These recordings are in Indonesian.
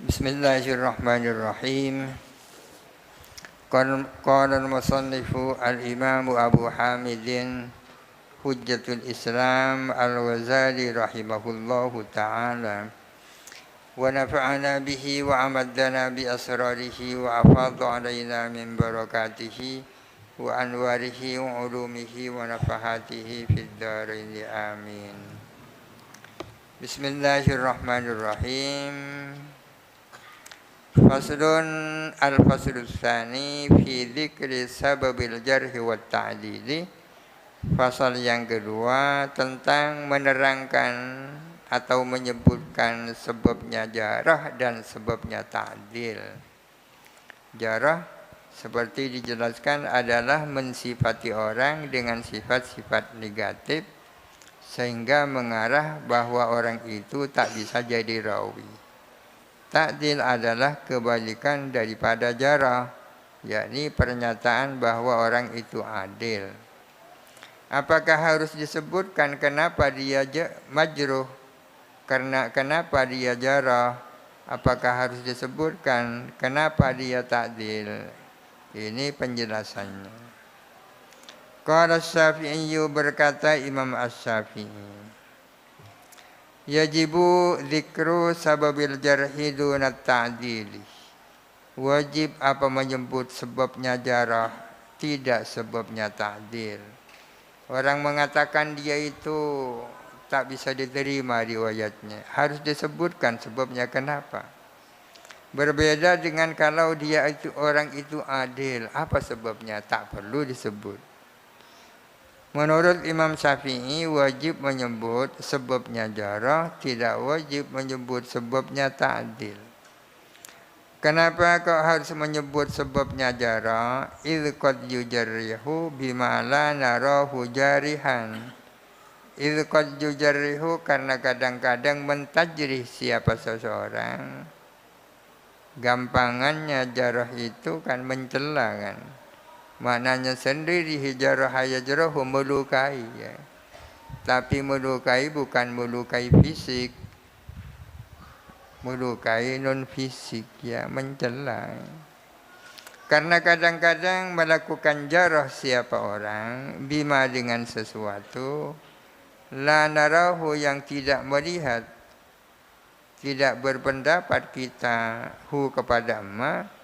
Bismillahirrahmanirrahim. Qala al-musannifu al-imamu Abu Hamidin Hujjatul Islam al-Ghazali rahimahullahu ta'ala wa nafa'ana bihi wa amaddana bi asrarihi wa afadha alaina min barakatihi wa anwarihi wa ulumihi wa nafahatihi fid dharain amin. Bismillahirrahmanirrahim. Faslun al-faslu tsani fi dzikri sababil jarhi wat ta'dili. Fasal yang kedua tentang menerangkan atau menyebutkan sebabnya jarah dan sebabnya ta'dil. Jarah seperti dijelaskan adalah mensifati orang dengan sifat-sifat negatif sehingga mengarah bahwa orang itu tak bisa jadi rawi. Ta'dil adalah kebalikan daripada jarah, yakni pernyataan bahwa orang itu adil. Apakah harus disebutkan kenapa dia majruh? Kenapa dia jarah? Apakah harus disebutkan kenapa dia ta'dil? Ini penjelasannya. Qala Syafi'i, berkata Imam Asy-Syafi'i, yajibu dzikru sababil jarhi dunat ta'dili. Wajib apa menyebut sebabnya jarah, tidak sebabnya ta'dil. Orang mengatakan dia itu tak bisa diterima riwayatnya, harus disebutkan sebabnya kenapa. Berbeda dengan kalau dia itu orang itu adil, apa sebabnya? Tak perlu disebut. Menurut Imam Syafi'i wajib menyebut sebabnya jarah, tidak wajib menyebut sebabnya ta'dil. Kenapa kau harus menyebut sebabnya jarah? Idz qad yujarrihu bima la narahu jarihan. Idz qad yujarrihu, karena kadang-kadang mentajrih siapa seseorang. Gampangannya jarah itu kan mencela kan. Maknanya sendiri hijarah yajrahu, melukai ya. Tapi melukai bukan melukai fisik, melukai non fisik ya, mencela. Karena kadang-kadang melakukan jarah siapa orang bima dengan sesuatu la narahu yang tidak melihat, tidak berpendapat kita hu kepada ma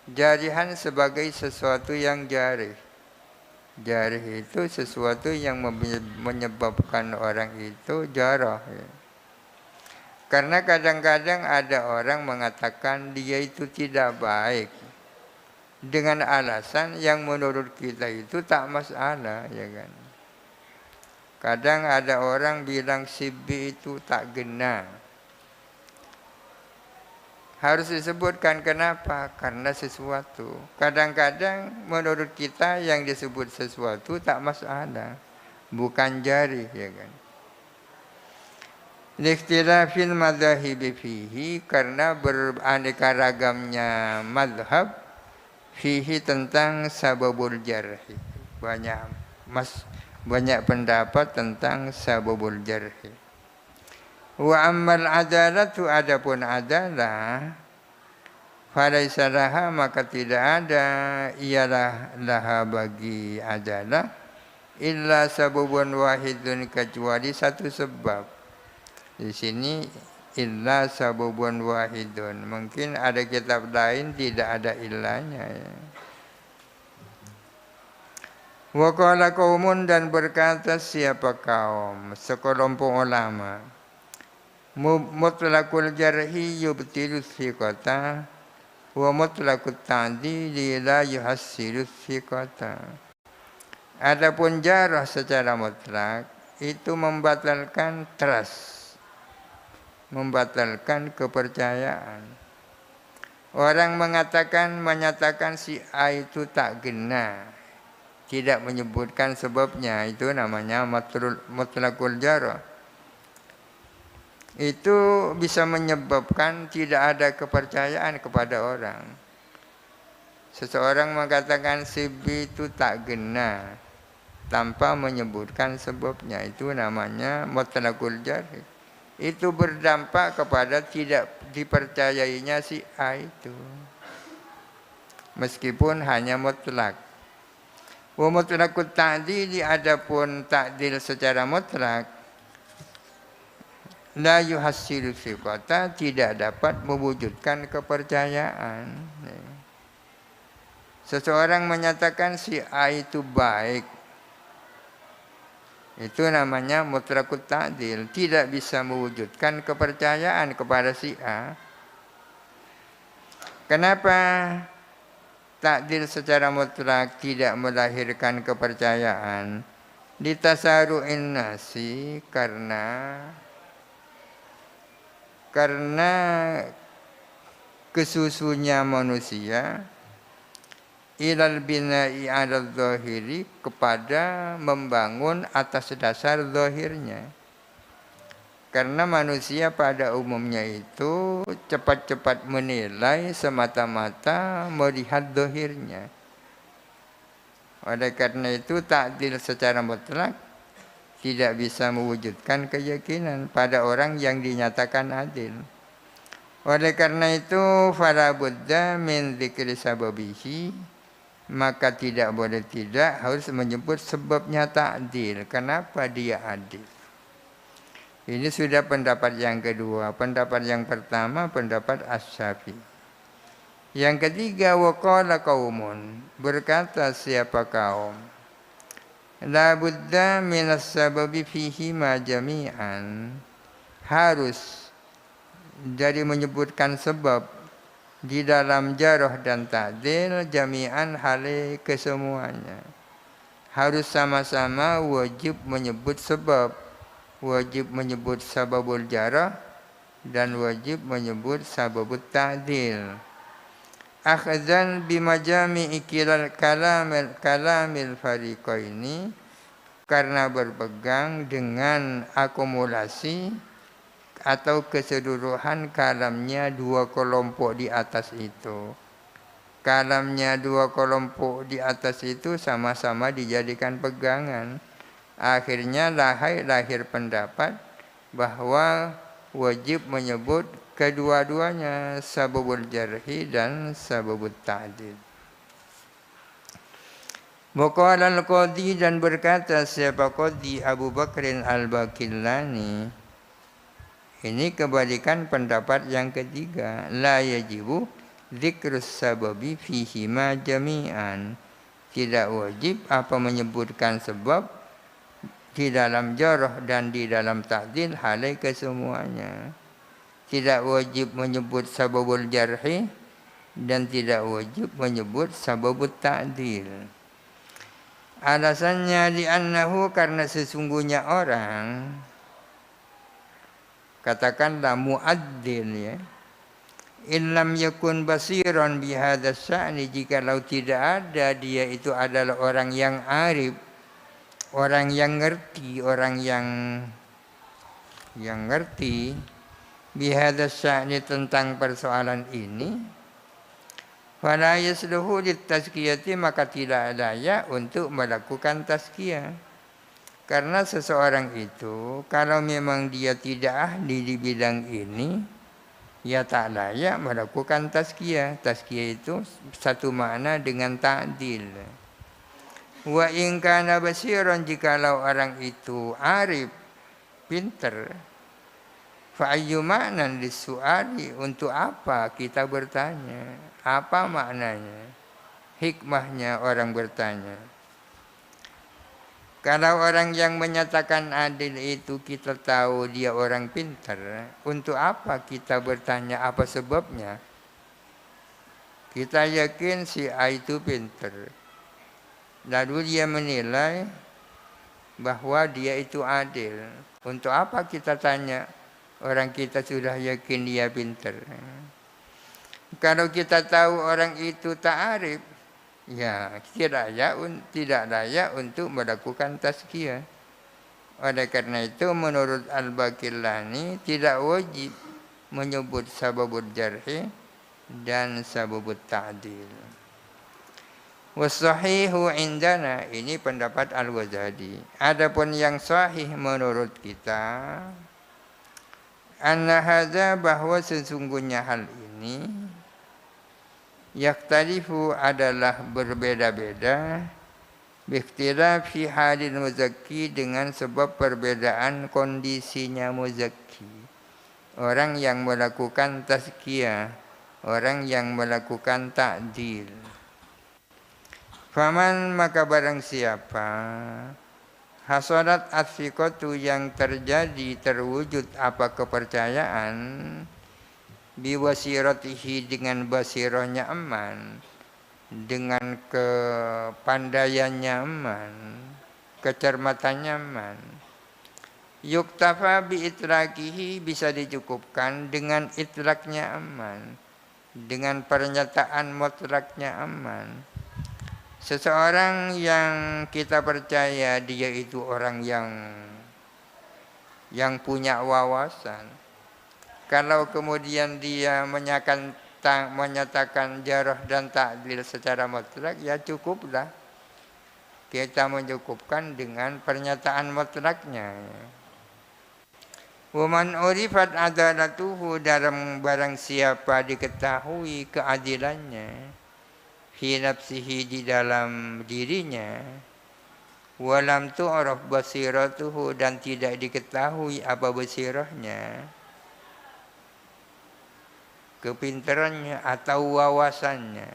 jarihan sebagai sesuatu yang jarih. Jarih itu sesuatu yang menyebabkan orang itu jarah ya. Karena kadang-kadang ada orang mengatakan dia itu tidak baik dengan alasan yang menurut kita itu tak masalah ya kan. Kadang ada orang bilang si B itu tak genah. Harus disebutkan kenapa? Karena sesuatu. Kadang-kadang menurut kita yang disebut sesuatu tak masalah, bukan jarih ya kan. Ikhtilafil madhahibi fihi, karena beraneka ragamnya madhab fihi tentang sababul jarhi. Banyak pendapat tentang sababul jarhi. Wa ammal adalatu, adapun adalah falaisa laha, maka tidak ada ialah laha bagi adalah illa sababun wahidun, kecuali satu sebab. Di sini illa sababun wahidun, mungkin ada kitab lain tidak ada illanya ya. Wa qala qaumun, dan berkata siapa kaum, sekelompok ulama, mutlaqul jarhi yubtilu thiqata wa mutlaqut ta'dili la yuhassilu thiqata. Adapun jarah secara mutlak itu membatalkan trust, membatalkan kepercayaan. Orang menyatakan si A itu tak genah, tidak menyebutkan sebabnya, itu namanya mutlaqul jarah. Itu bisa menyebabkan tidak ada kepercayaan kepada orang. Seseorang mengatakan si B itu tak genah tanpa menyebutkan sebabnya, itu namanya mutlaqul jarh. Itu berdampak kepada tidak dipercayainya si A itu. Meskipun hanya mutlak. Wa mutlaqut ta'dili, adapun ta'dil secara mutlak, la yuhassilu thiqata, tidak dapat mewujudkan kepercayaan. Seseorang menyatakan si A itu baik, itu namanya mutlaqut ta'dil, tidak bisa mewujudkan kepercayaan kepada si A. Kenapa ta'dil secara mutlak tidak melahirkan kepercayaan? Litasaru'in nasi, karena kesusunya manusia ilal bina'i ala zahiri, kepada membangun atas dasar zahirnya. Karena manusia pada umumnya itu cepat-cepat menilai semata-mata melihat zahirnya. Oleh karena itu ta'dil secara mutlak tidak bisa mewujudkan keyakinan pada orang yang dinyatakan adil. Oleh karena itu fala budda min dzikri sababihi, maka tidak boleh tidak harus menyebut sebabnya ta'dil. Kenapa dia adil? Ini sudah pendapat yang kedua. Pendapat yang pertama pendapat Asy-Syafi'i. Yang ketiga, waqala qaumun, berkata siapa kaum, la budda minas sababi fihi ma jami'an, harus dari menyebutkan sebab di dalam jarh dan ta'dil jami'an, hale kesemuanya. Harus sama-sama wajib menyebut sebab, wajib menyebut sababul jarh dan wajib menyebut sababut ta'dil. Akhzan bimajami'i kalamil fariqaini, karena berpegang dengan akumulasi atau keseluruhan kalamnya dua kelompok di atas itu. Kalamnya dua kelompok di atas itu sama-sama dijadikan pegangan. Akhirnya lahir pendapat bahwa wajib menyebut kedua-duanya, sababul jarhi dan sababut ta'dil. Waqala al-Qadhi, dan berkata siapa Qadhi Abu Bakrin al-Baqillani, ini kebalikan pendapat yang ketiga, la yajibu dzikrus sababi fihi ma jami'an, tidak wajib apa menyebutkan sebab di dalam jarh dan di dalam ta'dil halai kesemuanya. Tidak wajib menyebut sababul jarhi dan tidak wajib menyebut sababut ta'dil. Alasannya li'annahu, karena sesungguhnya orang, katakanlah mu'addil ya, illam yakun basiran bihadza sya'ni, jikalau tidak ada dia itu adalah orang yang arif, orang yang ngerti, orang yang ngerti bihadza sya'ni, tentang persoalan ini, fala yasluhu litazkiyati, maka tidak layak untuk melakukan tazkiyah. Karena seseorang itu kalau memang dia tidak ahli di bidang ini, ya tak layak melakukan tazkiyah. Tazkiyah itu satu makna dengan ta'dil. Wa in kana basiran, jikalau orang itu arif, pinter, fa ayyu ma'nan lis-su'ali, untuk apa kita bertanya? Apa maknanya? Hikmahnya orang bertanya. Kalau orang yang menyatakan adil itu kita tahu dia orang pintar, untuk apa kita bertanya apa sebabnya? Kita yakin si A itu pintar, lalu dia menilai bahwa dia itu adil. Untuk apa kita tanya? Orang kita sudah yakin dia pintar. Kalau kita tahu orang itu tak arif, ya tidak layak untuk melakukan tazkiyah. Oleh karena itu menurut Al-Baqillani tidak wajib menyebut sababul jarhi dan sababut ta'dil. Wassahihu indana, ini pendapat Al-Ghazali. Adapun yang sahih menurut kita, Anna hadza, bahwa sesungguhnya hal ini yaktalifu adalah berbeda-beda biikhtilafi halil muzakki, dengan sebab perbedaan kondisinya muzakki, orang yang melakukan tazkiyah, orang yang melakukan ta'dil. Faman, maka barang siapa hasolat asfiqatu, yang terjadi terwujud apa kepercayaan, biwasiratihi, dengan basirohnya aman, dengan kepandaiannya aman, kecermatannya aman. Yuktafa bi itlaqihi, bisa dicukupkan dengan itlaknya aman, dengan pernyataan mutlaknya aman. Seseorang yang kita percaya dia itu orang yang punya wawasan, kalau kemudian dia menyatakan jarah dan ta'dil secara mutlak, ya cukuplah. Kita mencukupkan dengan pernyataan mutlaknya. Waman urifat adalatuhu, dalam barang siapa diketahui keadilannya, fi nafsihi, di dalam dirinya, walam tu'raf basiratuhu, dan tidak diketahui apa basirahnya, kepintarannya atau wawasannya.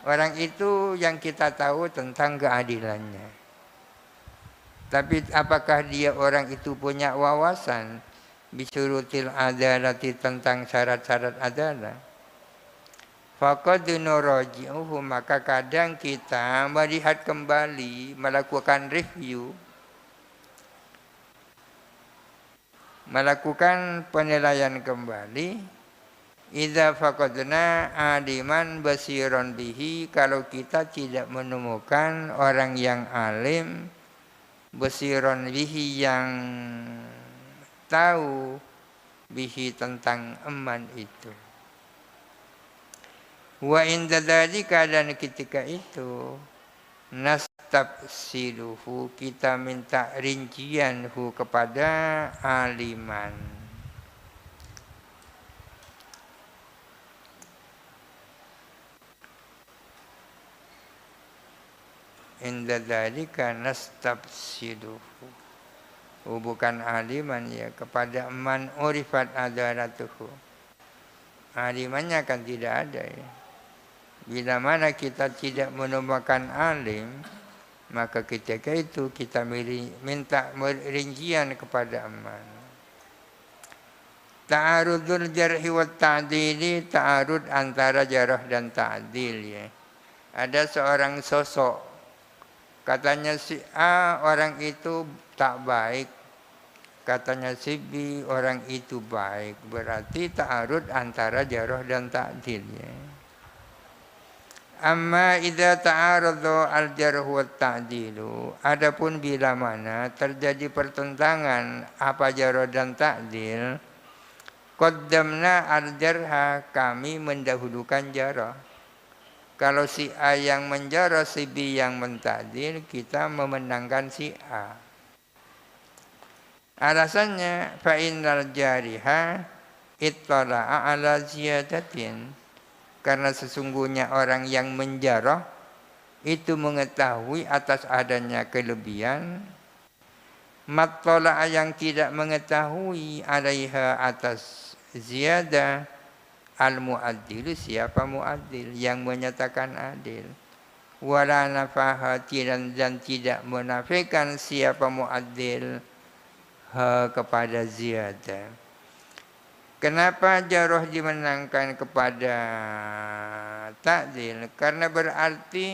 Orang itu yang kita tahu tentang keadilannya. Tapi apakah dia orang itu punya wawasan bisurutil adalati, tentang syarat-syarat adalah? Faqad nuraji'uhu, maka kadang kita melihat kembali, melakukan review, melakukan penilaian kembali. Idza faqadna aliman basiron bihi, kalau kita tidak menemukan orang yang alim, basiron bihi, yang tahu, bihi, tentang eman itu. Wa inda dzalika, dan ketika itu, nastabsiluhu, kita minta rincianhu kepada aliman. Inda dzalika nastabsiluhu, bukan aliman, ya, kepada man urifat adalatuhu. Alimannya kan tidak ada, ya. Bila mana kita tidak menemukan alim, maka ketika itu kita minta rincian kepada aman. Ta'arudul jarhi wa ta'dili, ta'arud antara jarah dan ta'dil, ya. Ada seorang sosok, katanya si A orang itu tak baik, katanya si B orang itu baik, berarti ta'arud antara jarah dan ta'dil, ya. Amma idza ta'aradu al-jarh wa ta'dilu, adapun bila mana terjadi pertentangan apa jarh dan ta'dil, qaddamna al-jarha, kami mendahulukan jarh. Kalau si A yang menjarah, si B yang menta'dil, kita memenangkan si A. Alasannya, fa innal jariha ittala'a ala ziyadatin, karena sesungguhnya orang yang menjarah itu mengetahui atas adanya kelebihan, mattala'a, yang tidak mengetahui, alaiha, atas ziyadah, al-mu'addil, siapa mu'addil, yang menyatakan adil, wala nafahati, dan tidak menafikan siapa mu'addil kepada ziyadah. Kenapa jarah dimenangkan kepada ta'dil? Karena berarti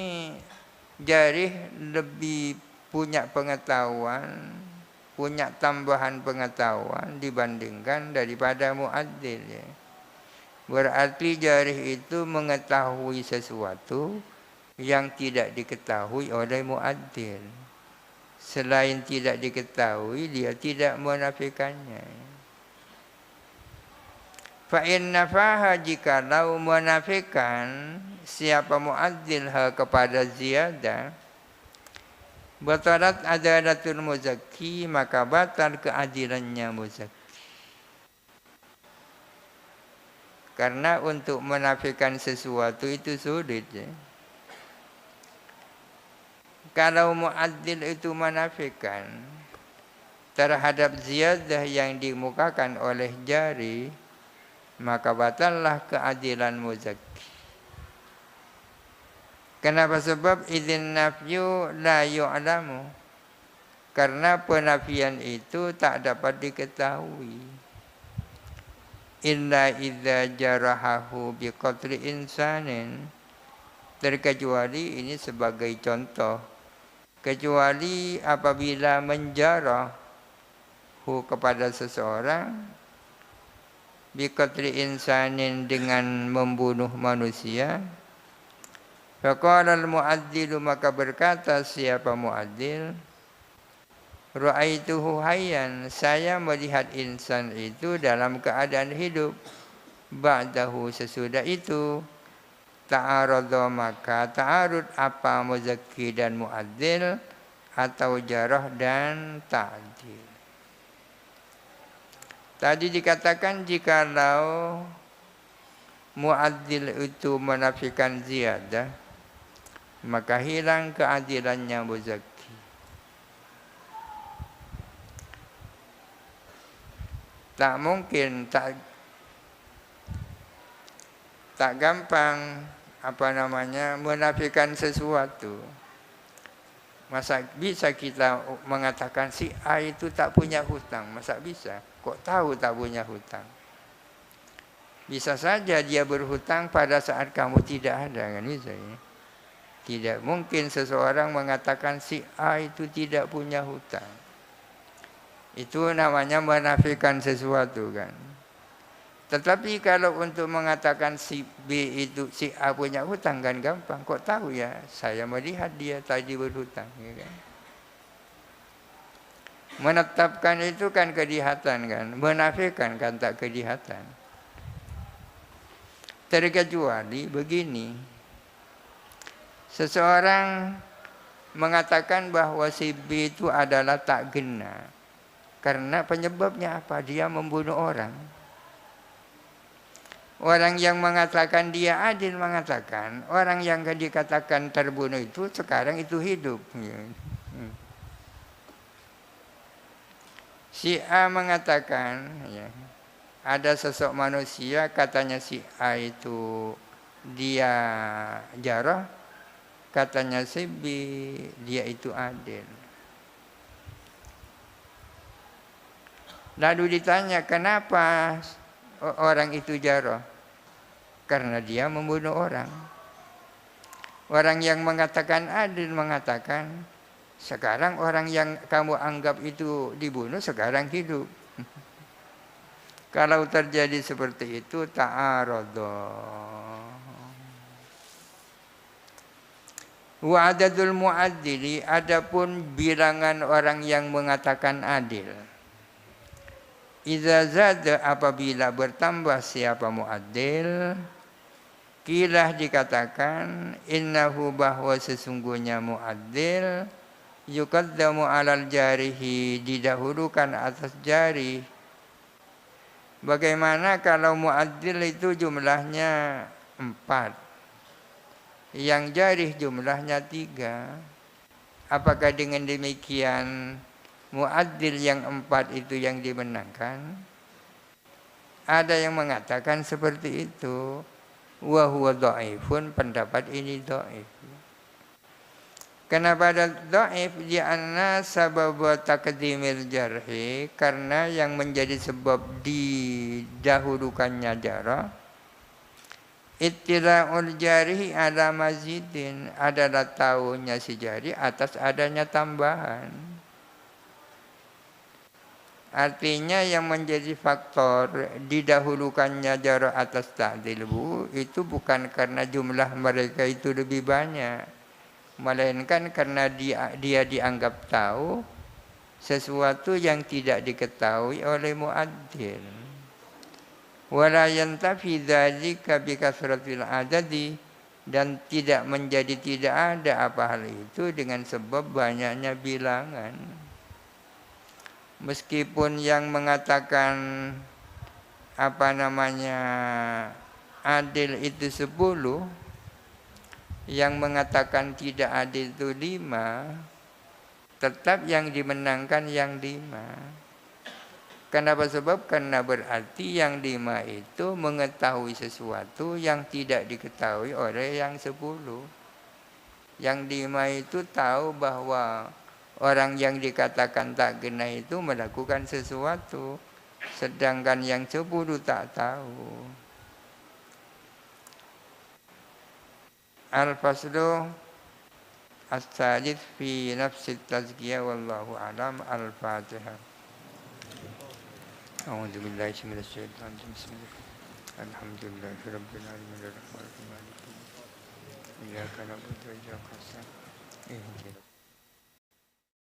jarih lebih punya pengetahuan, punya tambahan pengetahuan dibandingkan daripada mu'addil, ya. Berarti jarih itu mengetahui sesuatu yang tidak diketahui oleh mu'addil. Selain tidak diketahui, dia tidak menafikannya. Fa in nafaha, jikalau menafikan siapa mu'addil kepada ziyadah, batalat adalatul muzakki, maka batal keadilannya muzakki. Karena untuk menafikan sesuatu itu sulit ya. Kalau mu'addil itu menafikan terhadap ziyadah yang dimukakan oleh jari, maka batallah keadilan muzakki. Kenapa? Sebab idzin nafyu la yu'lamu. Karena penafian itu tak dapat diketahui. Illa idza jarahahu biqatli insanin. Terkecuali ini sebagai contoh. Kecuali apabila menjarahu kepada seseorang biqatli insanin dengan membunuh manusia. Faqala al-mu'addilu, maka berkata siapa mu'addil, ra'aituhu hayyan, saya melihat insan itu dalam keadaan hidup. Ba'dahu, sesudah itu ta'arudha, maka ta'arud apa muzakki dan mu'addil, atau jarah dan ta'dil. Tadi dikatakan jikalau mu'addil itu menafikan ziyadah, maka hilang keadilannya muzakki. Tak mungkin, tak gampang menafikan sesuatu. Masa bisa kita mengatakan si A itu tak punya hutang? Masa bisa? Kok tahu tak punya hutang? Bisa saja dia berhutang pada saat kamu tidak ada, kan bisa ya? Tidak mungkin seseorang mengatakan si A itu tidak punya hutang. Itu namanya menafikan sesuatu kan. Tetapi kalau untuk mengatakan si B itu si A punya hutang kan gampang. Kok tahu ya? Saya melihat dia tadi berhutang. Ya kan? Menetapkan itu kan kelihatan kan. Menafikan kan tak kelihatan. Terkecuali begini. Seseorang mengatakan bahwa si B itu adalah tak gena. Karena penyebabnya apa? Dia membunuh orang. Orang yang mengatakan dia adil mengatakan orang yang dikatakan terbunuh itu sekarang itu hidup. Si A mengatakan ya, ada sosok manusia katanya si A itu dia jarah, katanya si B dia itu adil. Lalu ditanya kenapa orang itu jarah? Karena dia membunuh orang. Orang yang mengatakan adil mengatakan, sekarang orang yang kamu anggap itu dibunuh sekarang hidup. Kalau terjadi seperti itu, ta'aradha. Wa adadul mu'addili, adapun bilangan orang yang mengatakan adil. Iza zada, apabila bertambah siapa mu'addil, kilah dikatakan innahu, bahwa sesungguhnya mu'addil yuqaddamu alal jarihi, didahulukan atas jari. Bagaimana kalau mu'addil itu jumlahnya 4, yang jarih jumlahnya 3? Apakah dengan demikian mu'addil yang 4 itu yang dimenangkan? Ada yang mengatakan seperti itu. Wa huwa dhaifun, pendapat ini dhaif. Kenapa ada dhaif? Di anna sabab taqdimil jarhi, karena yang menjadi sebab didahulukannya jarah, ittila'ul jarhi ala mazidin, adalah tahunya si jari atas adanya tambahan. Artinya yang menjadi faktor didahulukannya jarah atas ta'dilbu itu bukan karena jumlah mereka itu lebih banyak, melainkan karena dia dianggap tahu sesuatu yang tidak diketahui oleh mu'addil. Wala yantafi dzalika bi kasratil adadi, dan tidak menjadi tidak ada apa hal itu dengan sebab banyaknya bilangan. Meskipun yang mengatakan adil itu 10, yang mengatakan tidak adil itu 5, tetap yang dimenangkan yang 5. Kenapa? Sebab karena berarti yang 5 itu mengetahui sesuatu yang tidak diketahui oleh yang 10. Yang 5 itu tahu bahwa orang yang dikatakan tak genah itu melakukan sesuatu, sedangkan yang 10 tak tahu. Al-faslu as-sadis fi nafsi tazkiyah wallahu alam. Al-Fatihah. A'udzu billahi minasyaitonir rajim. Bismillahirrahmanirrahim. Alhamdulillahirabbil alamin arrahmanirrahim. Iyyaka na'budu wa iyyaka nasta'in.